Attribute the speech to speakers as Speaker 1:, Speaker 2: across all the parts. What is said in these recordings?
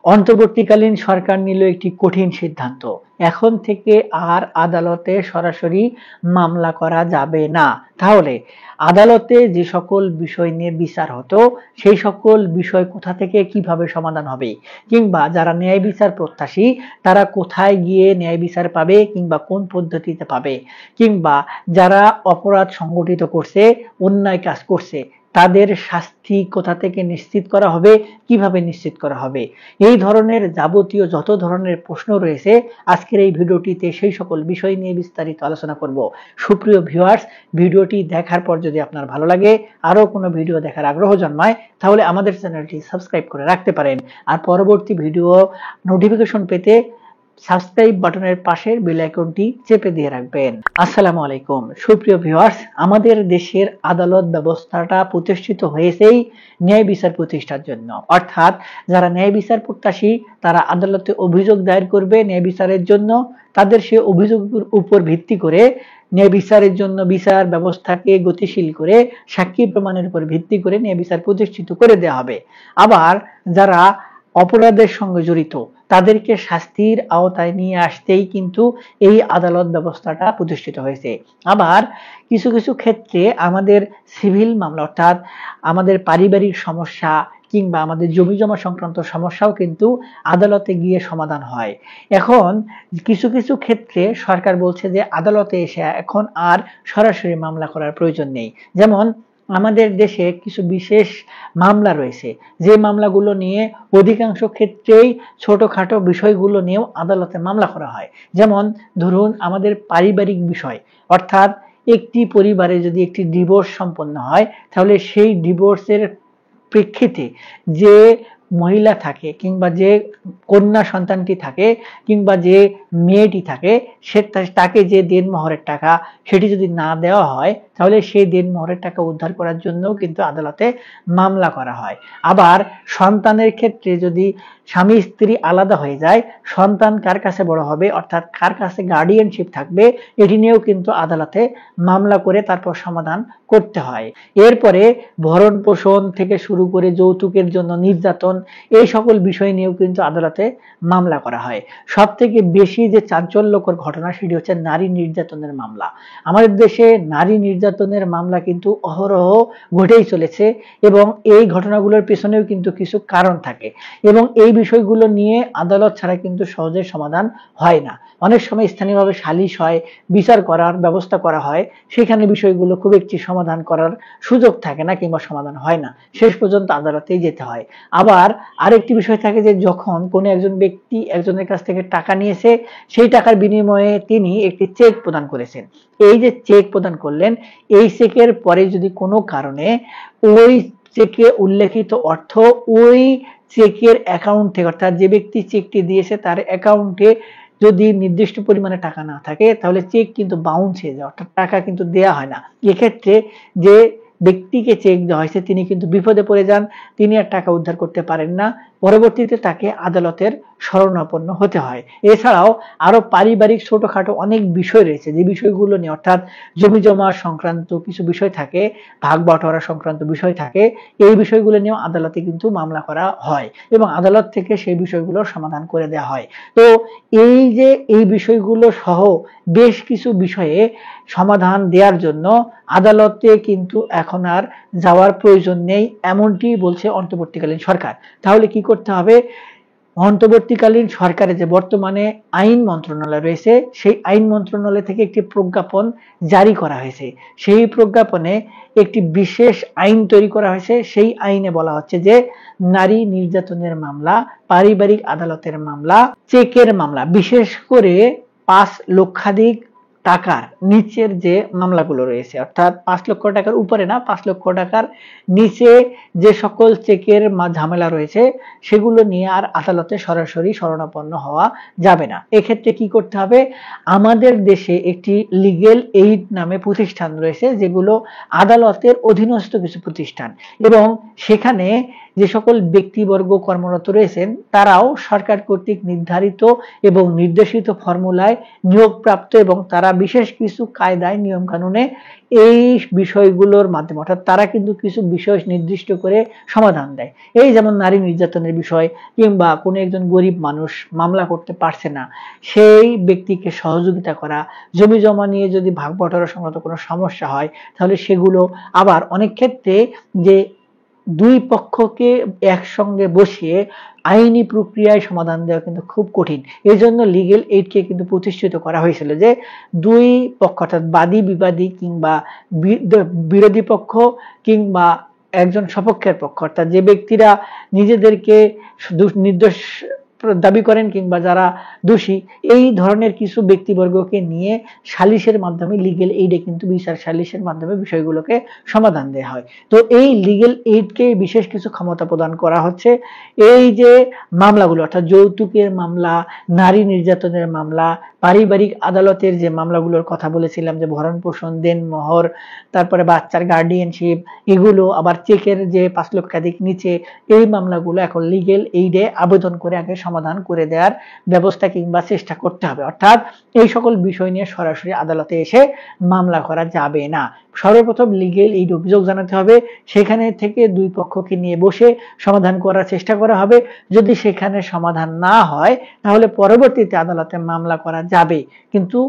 Speaker 1: অন্তর্বর্তীকালীন সরকার নিল একটি কঠিন সিদ্ধান্ত। এখন থেকে আর আদালতে সরাসরি মামলা করা যাবে না। তাহলে আদালতে যে সকল বিষয় নিয়ে বিচার হতো সেই সকল বিষয় কোথা থেকে কিভাবে সমাধান হবে, কিংবা যারা ন্যায় বিচার প্রত্যাশী তারা কোথায় গিয়ে ন্যায় বিচার পাবে, কিংবা কোন পদ্ধতিতে পাবে, কিংবা যারা অপরাধ সংগঠিত করছে, অন্যায় কাজ করছে, তাদের শাস্তি কোথা থেকে নিশ্চিত করা হবে, কিভাবে নিশ্চিত করা হবে, এই ধরনের যাবতীয় যত ধরনের প্রশ্ন রয়েছে আজকের এই ভিডিওটিতে সেই সকল বিষয় নিয়ে বিস্তারিত আলোচনা করব। সুপ্রিয় ভিউয়ার্স, ভিডিওটি দেখার পর যদি আপনার ভালো লাগে, আরো কোনো ভিডিও দেখার আগ্রহ জন্মায়, তাহলে আমাদের চ্যানেলটি সাবস্ক্রাইব করে রাখতে পারেন। আর পরবর্তী ভিডিও নোটিফিকেশন পেতে সাবস্ক্রাইব বাটনের পাশের বেল আইকনটি চেপে দিয়ে রাখবেন। আসসালামু আলাইকুম সুপ্রিয় ভিউয়ার্স, আমাদের দেশের আদালত ব্যবস্থাটা প্রতিষ্ঠিত হয়েছেই ন্যায় বিচার প্রতিষ্ঠার জন্য। অর্থাৎ যারা ন্যায় বিচার প্রত্যাশী তারা আদালতে অভিযোগ দায়ের করবে ন্যায় বিচারের জন্য, তাদের সে অভিযোগের উপর ভিত্তি করে ন্যায় বিচারের জন্য বিচার ব্যবস্থাকে গতিশীল করে সাক্ষী প্রমাণের উপর ভিত্তি করে ন্যায় বিচার প্রতিষ্ঠিত করে দেওয়া হবে। আবার যারা অপরাধের সঙ্গে জড়িত তাদেরকে শাস্তির আওতায় নিয়ে আসতেই কিন্তু এই আদালত ব্যবস্থাটা প্রতিষ্ঠিত হয়েছে। আবার কিছু কিছু ক্ষেত্রে আমাদের সিভিল মামলা অর্থাৎ আমাদের পারিবারিক সমস্যা কিংবা আমাদের জমি জমা সংক্রান্ত সমস্যাও কিন্তু আদালতে গিয়ে সমাধান হয়। এখন কিছু কিছু ক্ষেত্রে সরকার বলছে যে আদালতে এসে এখন আর সরাসরি মামলা করার প্রয়োজন নেই। যেমন আমাদের দেশে কিছু বিশেষ মামলা রয়েছে যে মামলাগুলো নিয়ে অধিকাংশ ক্ষেত্রেই ছোটখাটো বিষয়গুলো নিয়েও আদালতে মামলা করা হয়। যেমন ধরুন আমাদের পারিবারিক বিষয়, অর্থাৎ একটি পরিবারে যদি একটি ডিভোর্স সম্পন্ন হয় তাহলে সেই ডিভোর্সের প্রেক্ষিতে যে মহিলা থাকে কিংবা যে কন্যা সন্তানটি থাকে কিংবা যে মেয়েটি থাকে সে তাকে যে দেনমোহরের টাকা সেটি যদি না দেওয়া হয় তাহলে সেই দেনমোহরের টাকা উদ্ধার করার জন্য কিন্তু আদালতে মামলা করা হয়। আবার সন্তানের ক্ষেত্রে যদি স্বামী স্ত্রী আলাদা হয়ে যায়, সন্তান কার কাছে বড় হবে অর্থাৎ কার কাছে গার্ডিয়ানশিপ থাকবে এটি নিয়েও কিন্তু আদালতে মামলা করে তারপর সমাধান করতে হয়। এরপরে ভরণ পোষণ থেকে শুরু করে যৌতুকের জন্য নির্যাতন, এই সকল বিষয় নিয়েও কিন্তু আদালতে মামলা করা হয়। সব থেকে বেশি যে চাঞ্চল্যকর ঘটনা সেটি হচ্ছে নারী নির্যাতনের মামলা। আমাদের দেশে নারী নির্যাতনের মামলা কিন্তু অহরহ ঘটেই চলেছে এবং এই ঘটনাগুলোর পেছনেও কিন্তু কিছু কারণ থাকে এবং এই বিষয়গুলো নিয়ে আদালত ছাড়া কিন্তু সহজে সমাধান হয় না। অনেক সময় স্থানীয়ভাবে সালিশ হয়, বিচার করার ব্যবস্থা করা হয়, সেখানে বিষয়গুলো খুব একটি সমাধান করার সুযোগ থাকে না কিংবা সমাধান হয় না, শেষ পর্যন্ত আদালতেই যেতে হয়। আবার আরেকটি বিষয় থাকে যে যখন কোনো একজন ব্যক্তি একজনের কাছ থেকে টাকা নিয়েছে, সেই টাকার বিনিময়ে তিনি একটি চেক প্রদান করেছেন। এই যে চেক প্রদান করলেন, এই চেকের পরে যদি কোনো কারণে ওই চেকে উল্লেখিত অর্থ ওই চেকের অ্যাকাউন্ট থেকে অর্থাৎ যে ব্যক্তি চেকটি দিয়েছে তার অ্যাকাউন্টে যদি নির্দিষ্ট পরিমাণে টাকা না থাকে তাহলে চেক কিন্তু বাউন্স হয়ে যায়, অর্থাৎ টাকা কিন্তু দেয়া হয় না। এক্ষেত্রে যে ব্যক্তিকে চেক দেওয়া হয়েছে তিনি কিন্তু বিপদে পড়ে যান, তিনি আর টাকা উদ্ধার করতে পারেন না, পরবর্তীতে তাকে আদালতের শরণাপন্ন হতে হয়। এছাড়াও আরো পারিবারিক ছোটখাটো অনেক বিষয় রয়েছে যে বিষয়গুলো নিয়ে অর্থাৎ জমি জমা সংক্রান্ত কিছু বিষয় থাকে, ভাগ বাটোয়ারা সংক্রান্ত বিষয় থাকে, এই বিষয়গুলো নিয়েও আদালতে কিন্তু মামলা করা হয় এবং আদালত থেকে সেই বিষয়গুলো সমাধান করে দেওয়া হয়। তো এই যে এই বিষয়গুলো সহ বেশ কিছু বিষয়ে সমাধান দেওয়ার জন্য আদালতে কিন্তু এখন আর যাওয়ার প্রয়োজন নেই, এমনটি বলছে অন্তর্বর্তীকালীন সরকার। তাহলে কি করতে হবে? অন্তর্বর্তীকালীন সরকারের যে বর্তমানে আইন মন্ত্রণালয় রয়েছে সেই আইন মন্ত্রণালয় থেকে একটি প্রজ্ঞাপন জারি করা হয়েছে। সেই প্রজ্ঞাপনে একটি বিশেষ আইন তৈরি করা হয়েছে। সেই আইনে বলা হচ্ছে যে নারী নির্যাতনের মামলা, পারিবারিক আদালতের মামলা, চেকের মামলা, বিশেষ করে 5 লক্ষাধিক টাকার নিচের যে মামলাগুলো রয়েছে অর্থাৎ 5 লক্ষ টাকার উপরে না, 5 লক্ষ টাকার নিচে যে সকল চেকের ঝামেলা রয়েছে সেগুলো নিয়ে আর আদালতে সরাসরি শরণাপন্ন হওয়া যাবে না। এক্ষেত্রে কি করতে হবে? আমাদের দেশে একটি লিগেল এইড নামে প্রতিষ্ঠান রয়েছে যেগুলো আদালতের অধীনস্থ কিছু প্রতিষ্ঠান এবং সেখানে যে সকল ব্যক্তিবর্গ কর্মরত রয়েছেন তারাও সরকার কর্তৃক নির্ধারিত এবং নির্দেশিত ফর্মুলায় নিয়োগপ্রাপ্ত এবং তারা বিশেষ কিছু কায়দায় নিয়ম কানুনে এই বিষয়গুলোর মাধ্যমে, অর্থাৎ তারা কিন্তু কিছু বিষয় নির্দিষ্ট করে সমাধান দেয়। এই যেমন নারী নির্যাতনের বিষয়, কিংবা কোনো একজন গরিব মানুষ মামলা করতে পারছে না, সেই ব্যক্তিকে সহযোগিতা করা, জমি জমা নিয়ে যদি ভাগ বটোয়ারা সংক্রান্ত কোনো সমস্যা হয় তাহলে সেগুলো, আবার অনেক ক্ষেত্রে যে দুই পক্ষকে একসঙ্গে বসিয়ে আইনি প্রক্রিয়ায় সমাধান দেওয়া কিন্তু খুব কঠিন। এই জন্য লিগেল এইডকে কিন্তু প্রতিষ্ঠিত করা হয়েছিল যে দুই পক্ষ, অর্থাৎ বাদী বিবাদী কিংবা বিরোধী পক্ষ কিংবা একজন সপক্ষের পক্ষ, অর্থাৎ যে ব্যক্তিরা নিজেদেরকে নির্দোষ দাবি করেন কিংবা যারা দোষী, এই ধরনের কিছু ব্যক্তিবর্গকে নিয়ে সালিশের মাধ্যমে লিগেল এইডে কিন্তু বিচার সালিশের মাধ্যমে বিষয়গুলোকে সমাধান দেওয়া হয়। তো এই লিগেল এইডকে বিশেষ কিছু ক্ষমতা প্রদান করা হচ্ছে। এই যে মামলাগুলো, অর্থাৎ যৌতুকের মামলা, নারী নির্যাতনের মামলা, পারিবারিক আদালতের যে মামলাগুলোর কথা বলেছিলাম, যে ভরণ পোষণ, দেনমোহর, তারপরে বাচ্চার গার্ডিয়ানশিপ, এগুলো আবার চেকের যে 5 লক্ষাধিক নিচে, এই মামলাগুলো এখন লিগেল এইডে আবেদন করে আগে সমাধান করে দেওয়ার ব্যবস্থা কিংবা চেষ্টা করতে হবে। অর্থাৎ এই সকল বিষয় নিয়ে সরাসরি আদালতে এসে মামলা করা যাবে না। সর্বপ্রথম লিগেল এইড অভিযোগ জানাতে হবে, সেখানে থেকে দুই পক্ষকে নিয়ে বসে সমাধান করার চেষ্টা করা হবে। যদি সেখানে সমাধান না হয় তাহলে পরবর্তীতে আদালতে মামলা করা যাবে, কিন্তু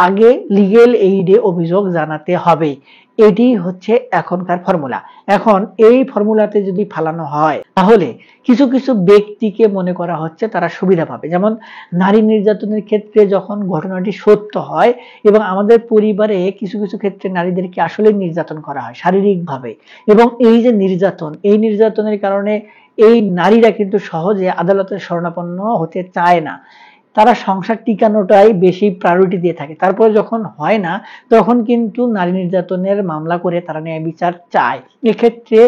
Speaker 1: আগে লিগেল এইডে অভিযোগ জানাতে হবে। এটি হচ্ছে এখনকার ফর্মুলা। এখন এই ফর্মুলাতে যদি ফালানো হয় তাহলে কিছু কিছু ব্যক্তিকে মনে করা হচ্ছে তারা সুবিধা পাবে। যেমন নারী নির্যাতনের ক্ষেত্রে যখন ঘটনাটি সত্য হয় এবং আমাদের পরিবারে কিছু কিছু ক্ষেত্রে নারীদেরকে আসলে নির্যাতন করা হয় শারীরিকভাবে, এবং এই যে নির্যাতন, এই নির্যাতনের কারণে এই নারীরা কিন্তু সহজে আদালতের শরণাপন্ন হতে চায় না, তারা সংসার টিকানোটাই বেশি প্রায়োরিটি দিয়ে থাকে। তারপরে যখন হয় না তখন কিন্তু নারী নির্যাতনের মামলা করে তারা ন্যায় বিচার চায়। এক্ষেত্রে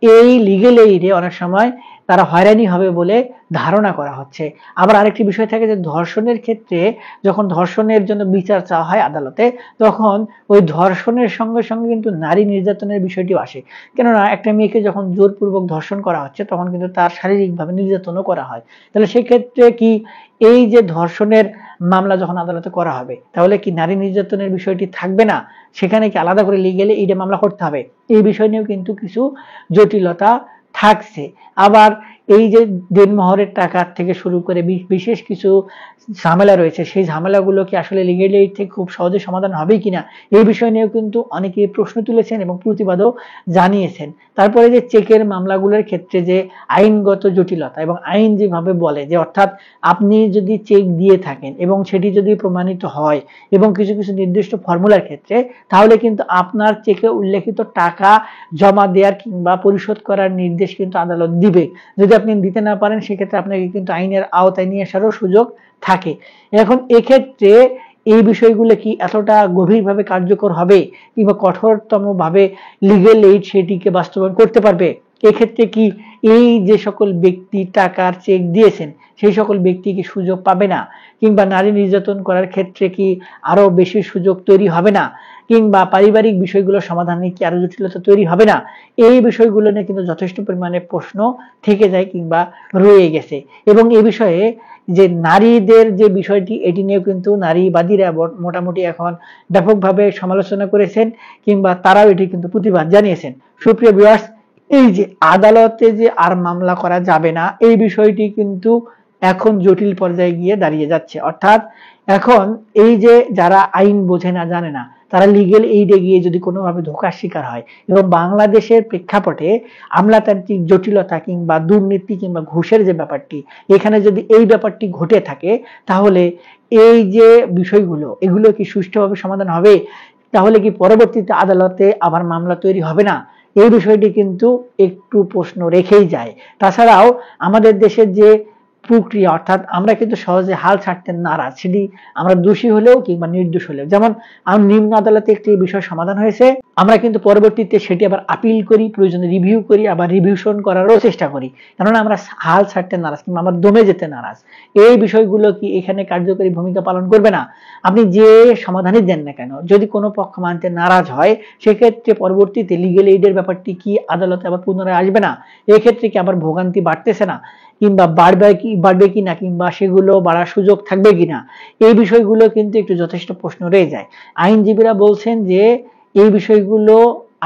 Speaker 1: এই লিগেল এইডে অনেক সময় তারা হয়রানি হবে বলে ধারণা করা হচ্ছে। আবার আরেকটি বিষয় থাকে যে ধর্ষণের ক্ষেত্রে যখন ধর্ষণের জন্য বিচার চাওয়া হয় আদালতে, তখন ওই ধর্ষণের সঙ্গে সঙ্গে কিন্তু নারী নির্যাতনের বিষয়টিও আসে। কেননা একটা মেয়েকে যখন জোরপূর্বক ধর্ষণ করা হচ্ছে তখন কিন্তু তার শারীরিকভাবে নির্যাতনও করা হয়। তাহলে সেক্ষেত্রে কি এই যে ধর্ষণের মামলা যখন আদালতে করা হবে তাহলে কি নারী নির্যাতনের বিষয়টি থাকবে না? সেখানে কি আলাদা করে লিগেলে এইডে মামলা করতে হবে? এই বিষয় নিয়েও কিন্তু কিছু জটিলতা থাকছে। আবার এই যে দেনমোহরের টাকা থেকে শুরু করে বিশেষ কিছু ঝামেলা রয়েছে, সেই ঝামেলাগুলো কি আসলে লিগেল এইড থেকে খুব সহজে সমাধান হবে কিনা, এই বিষয় নিয়েও কিন্তু অনেকে প্রশ্ন তুলেছেন এবং প্রতিবাদও জানিয়েছেন। তারপরে যে চেকের মামলাগুলোর ক্ষেত্রে যে আইনগত জটিলতা, এবং আইন যেভাবে বলে যে অর্থাৎ আপনি যদি চেক দিয়ে থাকেন এবং সেটি যদি প্রমাণিত হয় এবং কিছু কিছু নির্দিষ্ট ফর্মুলার ক্ষেত্রে, তাহলে কিন্তু আপনার চেকে উল্লেখিত টাকা জমা দেওয়ার কিংবা পরিশোধ করার নির্দেশ কিন্তু আদালত দিবে। যদি আপনি দিতে না পারেন সেক্ষেত্রে আপনাকে কিন্তু আইনের আওতায় নিয়ে আসারও সুযোগ থাকে। এখন এক্ষেত্রে এই বিষয়গুলো কি এতটা গভীরভাবে কার্যকর হবে কিংবা কঠোরতম ভাবে লিগেল এইড সেটিকে বাস্তবায়ন করতে পারবে? এক্ষেত্রে কি এই যে সকল ব্যক্তি টাকার চেক দিয়েছেন সেই সকল ব্যক্তি কি সুযোগ পাবে না? কিংবা নারী নির্যাতন করার ক্ষেত্রে কি আরো বেশি সুযোগ তৈরি হবে না? কিংবা পারিবারিক বিষয়গুলো সমাধানে কি আরো জটিলতা তৈরি হবে না? এই বিষয়গুলো নিয়ে কিন্তু যথেষ্ট পরিমাণে প্রশ্ন থেকে যায় কিংবা রয়ে গেছে। এবং এই বিষয়ে যে নারীদের যে বিষয়টি, এটি নিয়েও কিন্তু নারীবাদীরা মোটামুটি এখন ব্যাপকভাবে সমালোচনা করেছেন কিংবা তারাও এটি কিন্তু প্রতিবাদ জানিয়েছেন। সুপ্রিয় ভিউয়ার্স, এই যে আদালতে যে আর মামলা করা যাবে না, এই বিষয়টি কিন্তু এখন জটিল পর্যায়ে গিয়ে দাঁড়িয়ে যাচ্ছে। অর্থাৎ এখন এই যে যারা আইন বোঝে না, জানে না, তারা লিগেল এইডে গিয়ে যদি কোনোভাবে ধোঁকার শিকার হয় এবং বাংলাদেশের প্রেক্ষাপটে আমলাতান্ত্রিক জটিলতা কিংবা দুর্নীতি কিংবা ঘুষের যে ব্যাপারটি, এখানে যদি এই ব্যাপারটি ঘটে থাকে তাহলে এই যে বিষয়গুলো, এগুলো কি সুষ্ঠুভাবে সমাধান হবে? তাহলে কি পরবর্তীতে আদালতে আবার মামলা তৈরি হবে না? এই বিষয়টি কিন্তু একটু প্রশ্ন রেখেই যায়। তাছাড়াও আমাদের দেশের যে প্রক্রিয়া, অর্থাৎ আমরা কিন্তু সহজে হাল ছাড়তে নারাজ, সেটি আমরা দোষী হলেও কিংবা নির্দোষ হলেও। যেমন নিম্ন আদালতে একটি বিষয় সমাধান হয়েছে, আমরা কিন্তু পরবর্তীতে সেটি আবার আপিল করি, প্রয়োজনে রিভিউ করি, আবার রিভিউশন করারও চেষ্টা করি, কেননা আমরা হাল ছাড়তে নারাজ কিংবা আমরা দমে যেতে নারাজ। এই বিষয়গুলো কি এখানে কার্যকরী ভূমিকা পালন করবে না? আপনি যে সমাধানই দেন না কেন, যদি কোনো পক্ষ মানতে নারাজ হয়, সেক্ষেত্রে পরবর্তীতে লিগেল এইডের ব্যাপারটি কি আদালতে আবার পুনরায় আসবে না? এক্ষেত্রে কি আবার ভোগান্তি বাড়তেছে না, কিংবা বাড়বে কিনা, কিংবা সেগুলো বাড়ার সুযোগ থাকবে কিনা? এই বিষয়গুলো কিন্তু একটু যথেষ্ট প্রশ্ন রয়ে যায়। আইনজীবীরা বলছেন যে এই বিষয়গুলো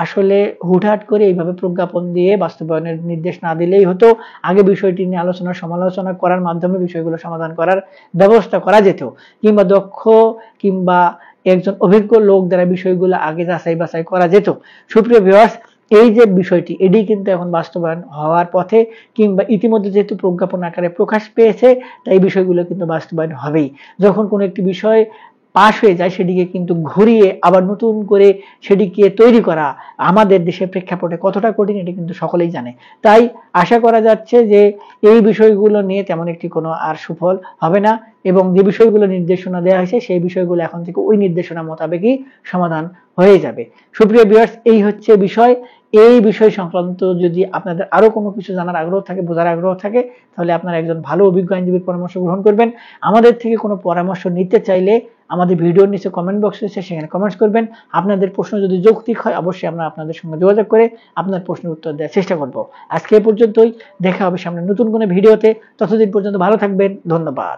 Speaker 1: আসলে হুটহাট করে এইভাবে প্রজ্ঞাপন দিয়ে বাস্তবায়নের নির্দেশ না দিলেই হতো। আগে বিষয়টি নিয়ে আলোচনা সমালোচনা করার মাধ্যমে বিষয়গুলো সমাধান করার ব্যবস্থা করা যেত, কিংবা দক্ষ কিংবা একজন অভিজ্ঞ লোক দ্বারা বিষয়গুলো আগে যাচাই বাছাই করা যেত। সুপ্রিয় ভিউয়ার্স, এই যে বিষয়টি এটি কিন্তু এখন বাস্তবায়ন হওয়ার পথে, কিংবা ইতিমধ্যে যেহেতু প্রজ্ঞাপন আকারে প্রকাশ পেয়েছে, তাই বিষয়গুলো কিন্তু বাস্তবায়ন হবেই। যখন কোনো একটি বিষয় পাশ হয়ে যায়, সেটিকে কিন্তু ঘুরিয়ে আবার নতুন করে সেটিকে তৈরি করা আমাদের দেশের প্রেক্ষাপটে কতটা কঠিন, এটি কিন্তু সকলেই জানে। তাই আশা করা যাচ্ছে যে এই বিষয়গুলো নিয়ে তেমন একটি কোনো আর সুফল হবে না, এবং যে বিষয়গুলো নির্দেশনা দেওয়া হয়েছে সেই বিষয়গুলো এখন থেকে ওই নির্দেশনা মোতাবেকই সমাধান হয়ে যাবে। সুপ্রিয় ভিউয়ার্স, এই হচ্ছে বিষয়। এই বিষয় সংক্রান্ত যদি আপনাদের আরো কোনো কিছু জানার আগ্রহ থাকে, বোঝার আগ্রহ থাকে, তাহলে আপনারা একজন ভালো অভিজ্ঞ আইনজীবীর পরামর্শ গ্রহণ করবেন। আমাদের থেকে কোনো পরামর্শ নিতে চাইলে আমাদের ভিডিওর নিচে কমেন্ট বক্স রয়েছে, সেখানে কমেন্টস করবেন। আপনাদের প্রশ্ন যদি যৌক্তিক হয়, অবশ্যই আমরা আপনাদের সঙ্গে যোগাযোগ করে আপনার প্রশ্নের উত্তর দেওয়ার চেষ্টা করব। আজকে এ পর্যন্তই, দেখা হবে সামনে নতুন কোনো ভিডিওতে। ততদিন পর্যন্ত ভালো থাকবেন, ধন্যবাদ।